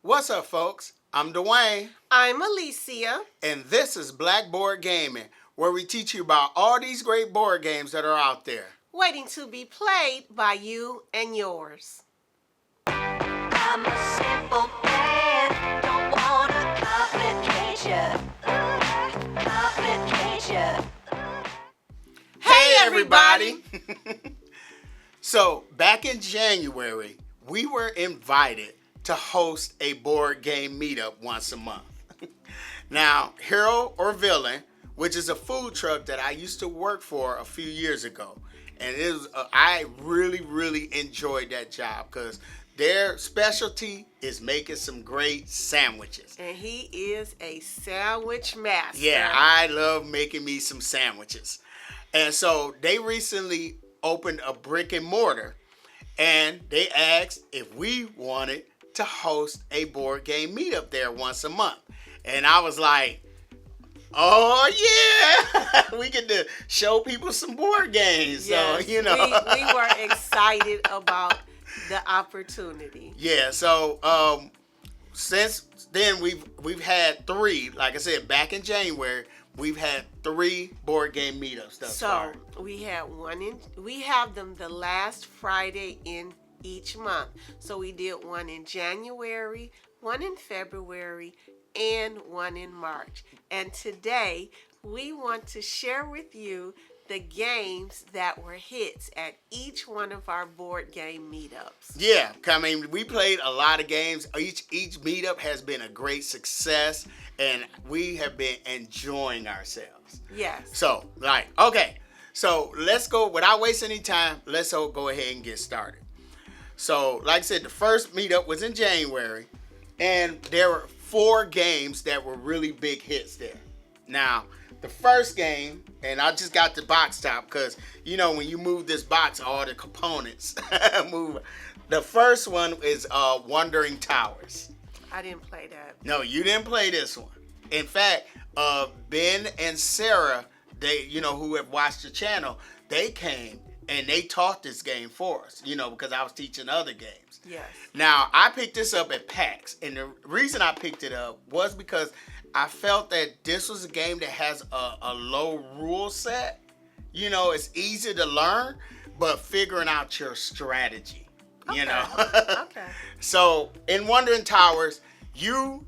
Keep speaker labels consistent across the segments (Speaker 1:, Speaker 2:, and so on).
Speaker 1: What's up, folks? I'm Dwayne,
Speaker 2: I'm Alicia.
Speaker 1: and this is Blackboard Gaming, where we teach you about all these great board games that are out there.
Speaker 2: Waiting to be played by you and yours.
Speaker 3: I'm a simple man, don't wanna complication. Complication.
Speaker 1: Hey, everybody! So, back in January, we were invited to host a board game meetup once a month. Now, Hero or Villain, which is a food truck that I used to work for a few years ago, and I really enjoyed that job because their specialty is making some great sandwiches.
Speaker 2: And he is a sandwich master.
Speaker 1: Yeah, I love making me some sandwiches. And so they recently opened a brick and mortar, and they asked if we wanted to host a board game meetup there once a month. And I was like, oh yeah, we get to show people some board games.
Speaker 2: Yes,
Speaker 1: So, you know.
Speaker 2: we were excited about the opportunity.
Speaker 1: Yeah, so since then we've had three, like I said, back in January, we've had 3 board game meetups thus far.
Speaker 2: So we have them the last Friday in each month. So we did one in January, one in February, and one in March. And today we want to share with you the games that were hits at each one of our board game meetups.
Speaker 1: Yeah, I mean, we played a lot of games. Each meetup has been a great success, and we have been enjoying ourselves.
Speaker 2: Yes.
Speaker 1: So, okay. So, let's go, without wasting any time, let's go ahead and get started. So, like I said, the first meetup was in January, and there were 4 games that were really big hits there. Now, the first game, and I just got the box top because, you know, when you move this box, all the components move. The first one is Wandering Towers.
Speaker 2: I didn't play that.
Speaker 1: No, you didn't play this one. In fact, Ben and Sarah, they, you know, who have watched the channel, they came and they taught this game for us, you know, because I was teaching other games.
Speaker 2: Yes.
Speaker 1: Now, I picked this up at PAX, and the reason I picked it up was because I felt that this was a game that has a low rule set. You know, it's easy to learn, but figuring out your strategy, you know.
Speaker 2: Okay.
Speaker 1: So, in Wandering Towers, you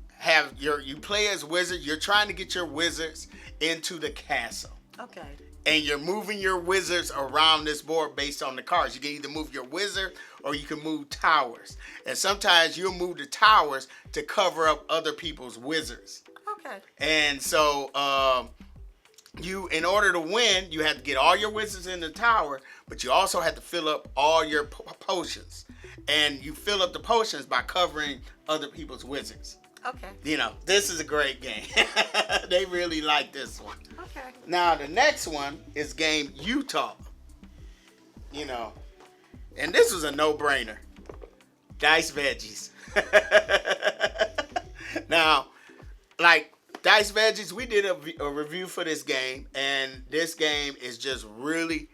Speaker 1: play as wizard. You're trying to get your wizards into the castle.
Speaker 2: Okay.
Speaker 1: And you're moving your wizards around this board based on the cards. You can either move your wizard or you can move towers. And sometimes you'll move the towers to cover up other people's wizards.
Speaker 2: Okay.
Speaker 1: And so in order to win, you have to get all your wizards in the tower, but you also have to fill up all your potions. And you fill up the potions by covering other people's wizards.
Speaker 2: Okay.
Speaker 1: You know, this is a great game. They really like this one.
Speaker 2: Okay.
Speaker 1: Now, the next one is game Utah. You know, and this was a no-brainer. Dice Veggies. Now, like Dice Veggies, we did a review for this game, and this game is just really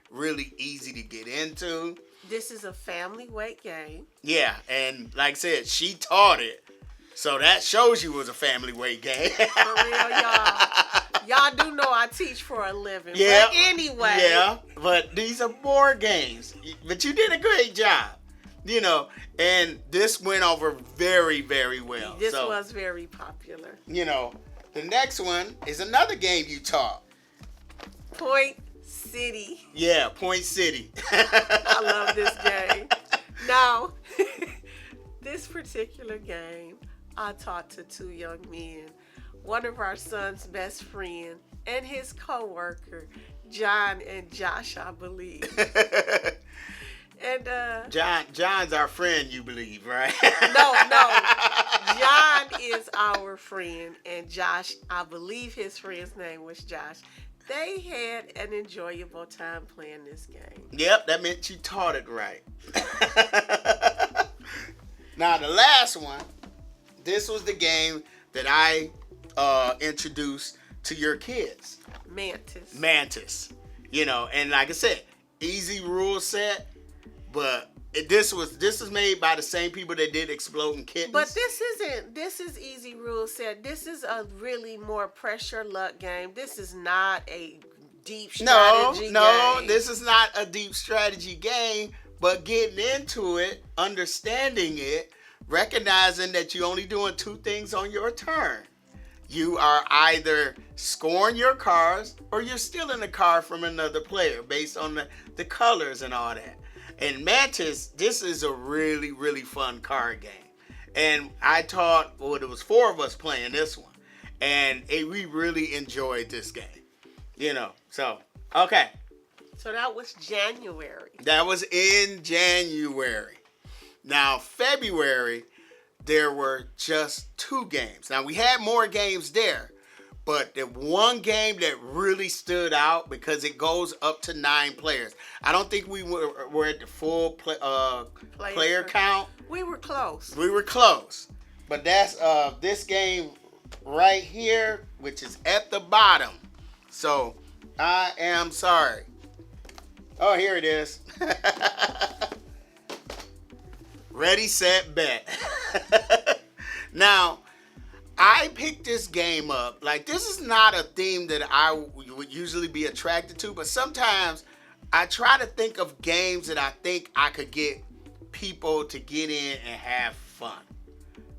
Speaker 1: easy to get into.
Speaker 2: This is a family weight game.
Speaker 1: Yeah, and like I said, she taught it. So that shows you it was a family weight game.
Speaker 2: For real, y'all. Y'all do know I teach for a living.
Speaker 1: Yeah.
Speaker 2: But anyway.
Speaker 1: Yeah, but these are board games. But you did a great job. You know, and this went over very well.
Speaker 2: This was very popular.
Speaker 1: You know, the next one is another game you taught.
Speaker 2: Point City.
Speaker 1: Yeah, Point City.
Speaker 2: I love this game. Now, this particular game I taught to 2 young men. One of our son's best friend and his co-worker, John and Josh, I believe. And
Speaker 1: John's our friend, you believe, right?
Speaker 2: No. John is our friend, and Josh, I believe his friend's name was Josh. They had an enjoyable time playing this game.
Speaker 1: Yep, that meant you taught it right. Now, the last one, this was the game that I introduced to your kids. Mantis. You know, and like I said, easy rule set, but this is made by the same people that did Exploding Kittens.
Speaker 2: But this is Easy Rule Set. This is a really more pressure luck game. This is not a deep strategy game.
Speaker 1: This is not a deep strategy game, but getting into it, understanding it, recognizing that you're only doing 2 things on your turn. You are either scoring your cards or you're stealing a card from another player based on the colors and all that. And Mantis, this is a really, really fun card game. And I taught, there was 4 of us playing this one. And we really enjoyed this game. So, okay.
Speaker 2: So that was January.
Speaker 1: That was in January. Now, February, there were just 2 games. Now, we had more games there, but the one game that really stood out because it goes up to 9 players. I don't think we were at the full player count.
Speaker 2: We were close.
Speaker 1: But that's this game right here, which is at the bottom. So, I am sorry. Oh, here it is. Ready, set, bet. Now, I picked this game up. Like, this is not a theme that I would usually be attracted to, but sometimes I try to think of games that I think I could get people to get in and have fun.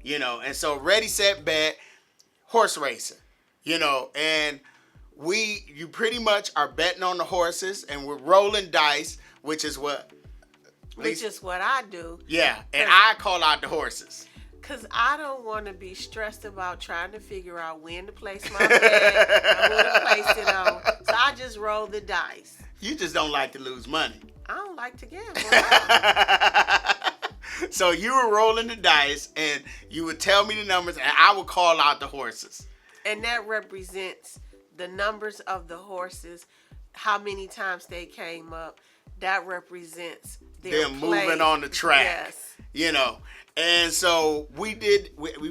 Speaker 1: And so Ready, Set, Bet, horse racing, and you pretty much are betting on the horses and we're rolling dice, which is what
Speaker 2: I do.
Speaker 1: Yeah, and I call out the horses.
Speaker 2: Because I don't want to be stressed about trying to figure out when to place my bet and who to place it on. So I just roll the dice.
Speaker 1: You just don't like to lose money.
Speaker 2: I don't like to gamble.
Speaker 1: So you were rolling the dice and you would tell me the numbers and I would call out the horses.
Speaker 2: And that represents the numbers of the horses, how many times they came up. That represents
Speaker 1: them moving on the track.
Speaker 2: Yes.
Speaker 1: And so we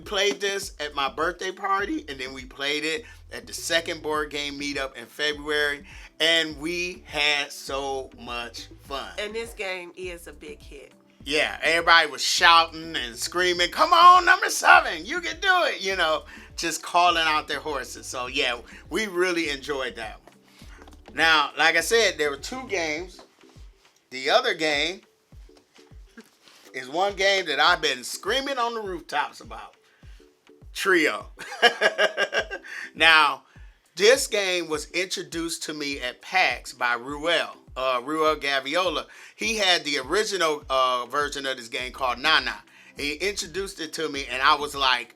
Speaker 1: played this at my birthday party, and then we played it at the second board game meetup in February, and we had so much fun.
Speaker 2: And this game is a big hit.
Speaker 1: Yeah, everybody was shouting and screaming, "Come on, number 7, you can do it," just calling out their horses. So yeah, we really enjoyed that one. Now, like I said, there were 2 games. The other game is one game that I've been screaming on the rooftops about. Trio. Now, this game was introduced to me at PAX by Ruel Gaviola. He had the original version of this game called Nana. He introduced it to me, and I was like,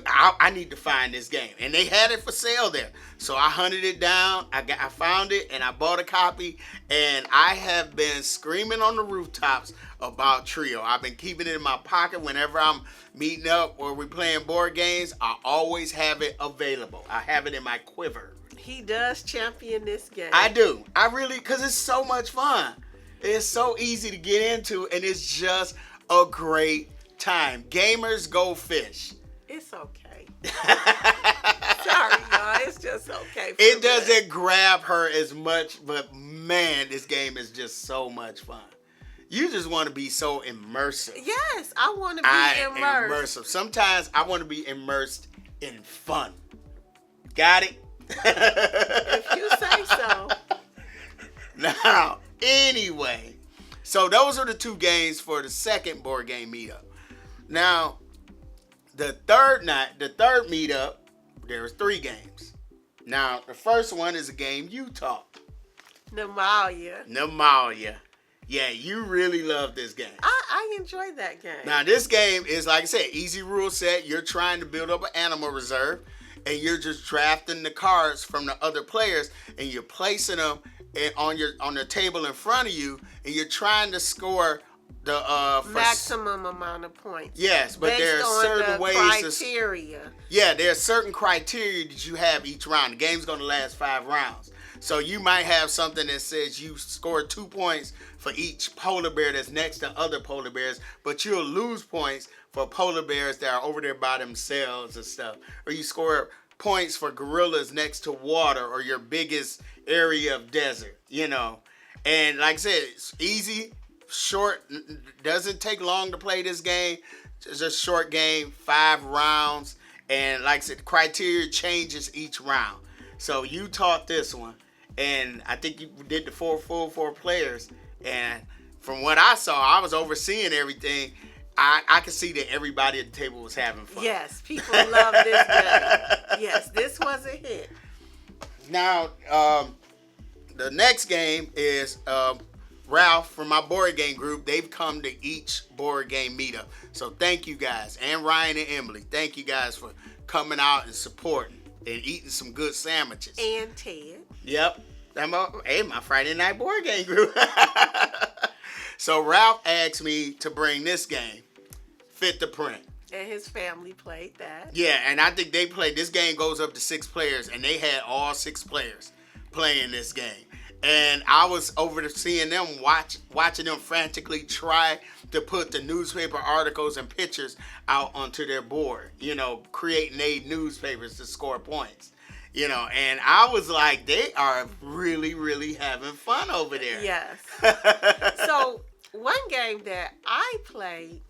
Speaker 1: I need to find this game. And they had it for sale there. So I hunted it down. I found it, and I bought a copy. And I have been screaming on the rooftops about Trio. I've been keeping it in my pocket whenever I'm meeting up or we're playing board games. I always have it available. I have it in my quiver.
Speaker 2: He does champion this game.
Speaker 1: I do. I really, because it's so much fun. It's so easy to get into, and it's just a great time. Gamers go fish.
Speaker 2: It's okay. Sorry, y'all. It's just okay.
Speaker 1: It doesn't grab her as much, but man, this game is just so much fun. You just want to be so immersive.
Speaker 2: Yes, I want to be immersed.
Speaker 1: Sometimes I want to be immersed in fun. Got it?
Speaker 2: If you say so.
Speaker 1: Now, anyway, so those are the 2 games for the second board game meetup. Now, the third meetup, there was 3 games. Now, the first one is a game you taught. Namalia. Yeah, you really love this game.
Speaker 2: I enjoy that game.
Speaker 1: Now, this game is, like I said, easy rule set. You're trying to build up an animal reserve, and you're just drafting the cards from the other players, and you're placing them on the table in front of you, and you're trying to score the
Speaker 2: maximum amount of points.
Speaker 1: Yes, but there are certain ways
Speaker 2: criteria.
Speaker 1: There are certain criteria that you have each round. The game's going to last 5 rounds. So you might have something that says you scored 2 points for each polar bear that's next to other polar bears, but you'll lose points for polar bears that are over there by themselves and stuff. Or you score points for gorillas next to water or your biggest area of desert, And like I said, it's easy. short, doesn't take long to play this game. It's a short game, 5 rounds, and like I said, the criteria changes each round. So you taught this one, and I think you did the four players. And from what I saw, I was overseeing everything. I could see that everybody at the table was having fun.
Speaker 2: Yes, people love this game. Yes, this was a hit.
Speaker 1: Now, the next game is Ralph from my board game group. They've come to each board game meetup. So thank you guys. And Ryan and Emily. Thank you guys for coming out and supporting and eating some good sandwiches.
Speaker 2: And Ted.
Speaker 1: Yep. My Friday night board game group. So Ralph asked me to bring this game, Fit the Print.
Speaker 2: And his family played that.
Speaker 1: Yeah, and I think they played, this game goes up to 6 players, and they had all 6 players playing this game. And I was overseeing them, watching them frantically try to put the newspaper articles and pictures out onto their board, creating newspapers to score points. And I was like, they are really, really having fun over there.
Speaker 2: Yes. So, one game that I played.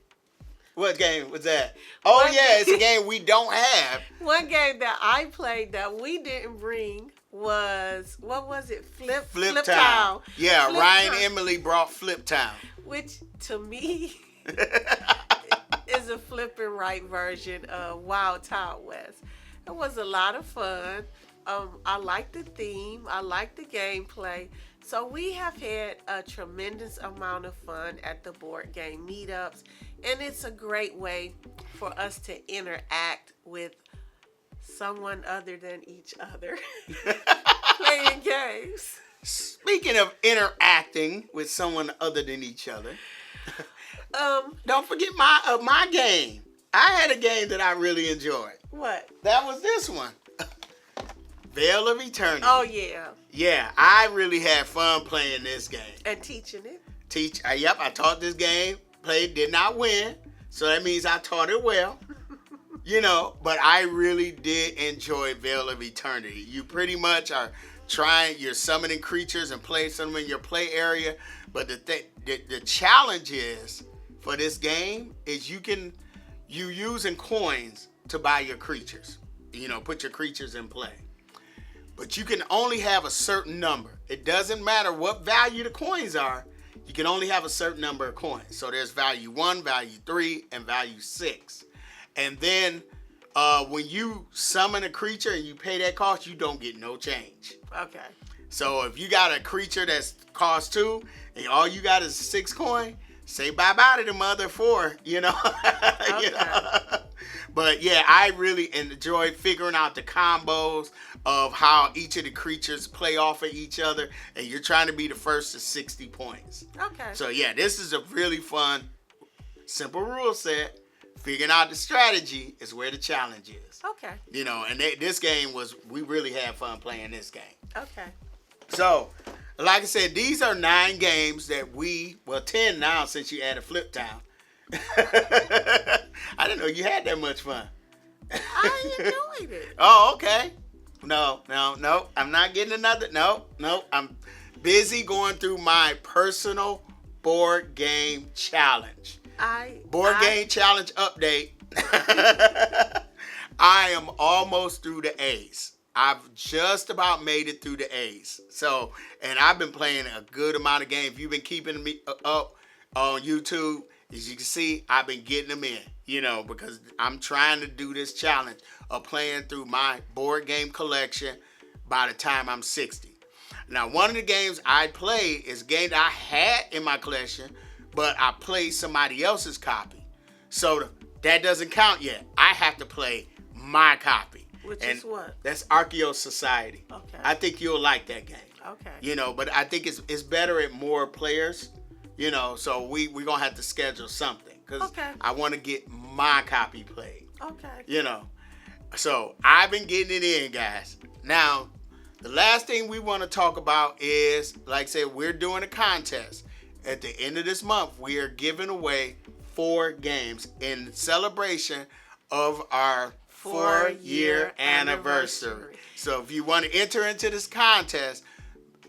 Speaker 1: What game was that? Oh, yeah, it's a game we don't have.
Speaker 2: One game that I played that we didn't bring was, what was it? Flip Town.
Speaker 1: Yeah,
Speaker 2: Flip
Speaker 1: Ryan
Speaker 2: Town.
Speaker 1: Emily brought Flip Town.
Speaker 2: Which, to me, is a flip and right version of Wild Town West. It was a lot of fun. I like the theme. I like the gameplay. So we have had a tremendous amount of fun at the board game meetups. And it's a great way for us to interact with someone other than each other playing games.
Speaker 1: Speaking of interacting with someone other than each other, don't forget my game. I had a game that I really enjoyed.
Speaker 2: What?
Speaker 1: That was this one. Veil of Eternity.
Speaker 2: Oh, yeah.
Speaker 1: Yeah, I really had fun playing this game.
Speaker 2: And teaching it.
Speaker 1: Yep, I taught this game, played, did not win. So that means I taught it well. But I really did enjoy Veil of Eternity. You pretty much are you're summoning creatures and placing them in your play area. But the challenge is, for this game, is you using coins to buy your creatures. Put your creatures in play. But you can only have a certain number. It doesn't matter what value the coins are. You can only have a certain number of coins. So there's value 1, value 3, and value 6. And then when you summon a creature and you pay that cost, you don't get no change.
Speaker 2: Okay.
Speaker 1: So if you got a creature that's cost 2 and all you got is 6 coin, say bye-bye to the other 4, Okay. But yeah, I really enjoyed figuring out the combos of how each of the creatures play off of each other, and you're trying to be the first to 60 points.
Speaker 2: Okay.
Speaker 1: So yeah, this is a really fun, simple rule set. Figuring out the strategy is where the challenge is.
Speaker 2: Okay.
Speaker 1: And this game we really had fun playing this game.
Speaker 2: Okay.
Speaker 1: So, like I said, these are 9 games that 10 now since you added Flip Town. I didn't know you had that much fun.
Speaker 2: I enjoyed it.
Speaker 1: Oh, okay. No. I'm not getting another. No. I'm busy going through my personal board game challenge. Game challenge update. I am almost through the A's. I've just about made it through the A's. So, and I've been playing a good amount of games. You've been keeping me up on YouTube. As you can see, I've been getting them in, because I'm trying to do this challenge of playing through my board game collection by the time I'm 60. Now, one of the games I played is a game that I had in my collection, but I played somebody else's copy. So that doesn't count yet. I have to play my copy.
Speaker 2: Which is what?
Speaker 1: That's Archaeo Society.
Speaker 2: Okay.
Speaker 1: I think you'll like that game.
Speaker 2: Okay.
Speaker 1: But I think it's better at more players. So we're going to have to schedule something. Because I want to get my copy played.
Speaker 2: Okay.
Speaker 1: So I've been getting it in, guys. Now, the last thing we want to talk about is, like I said, we're doing a contest. At the end of this month, we are giving away 4 games in celebration of our 4-year anniversary. So if you want to enter into this contest,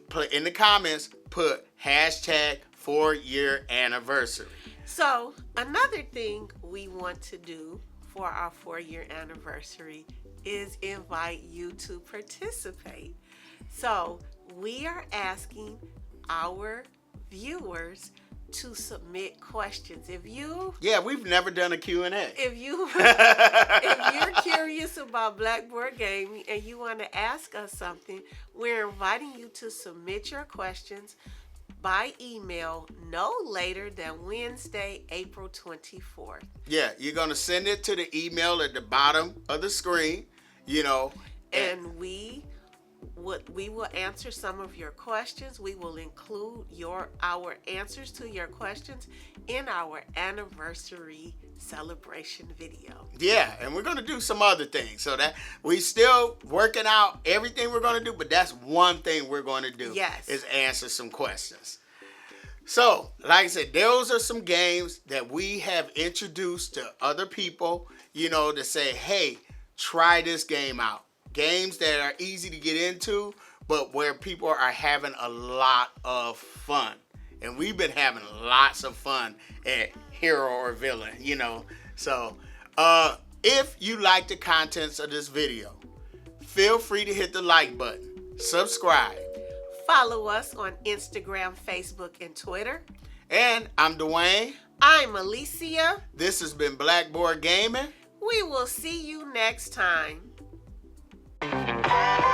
Speaker 1: put in the comments, put hashtag 4-year anniversary.
Speaker 2: So, another thing we want to do for our 4-year anniversary is invite you to participate. So, we are asking our viewers to submit questions.
Speaker 1: Yeah, we've never done a Q&A.
Speaker 2: If you're curious about Blackboard Gaming and you want to ask us something, we're inviting you to submit your questions by email no later than Wednesday, April 24th.
Speaker 1: Yeah, you're going to send it to the email at the bottom of the screen,
Speaker 2: And we will answer some of your questions. We will include our answers to your questions in our anniversary celebration video.
Speaker 1: Yeah, and we're going to do some other things. So that we still working out everything we're going to do, but that's one thing we're going to do.
Speaker 2: Yes.
Speaker 1: Is answer some questions. So, like I said, those are some games that we have introduced to other people, to say, hey, try this game out. Games that are easy to get into, but where people are having a lot of fun. And we've been having lots of fun at Hero or Villain, So, if you like the contents of this video, feel free to hit the like button, subscribe.
Speaker 2: Follow us on Instagram, Facebook, and Twitter.
Speaker 1: And I'm Dwayne.
Speaker 2: I'm Alicia.
Speaker 1: This has been Blackboard Gaming.
Speaker 2: We will see you next time.
Speaker 3: Hey.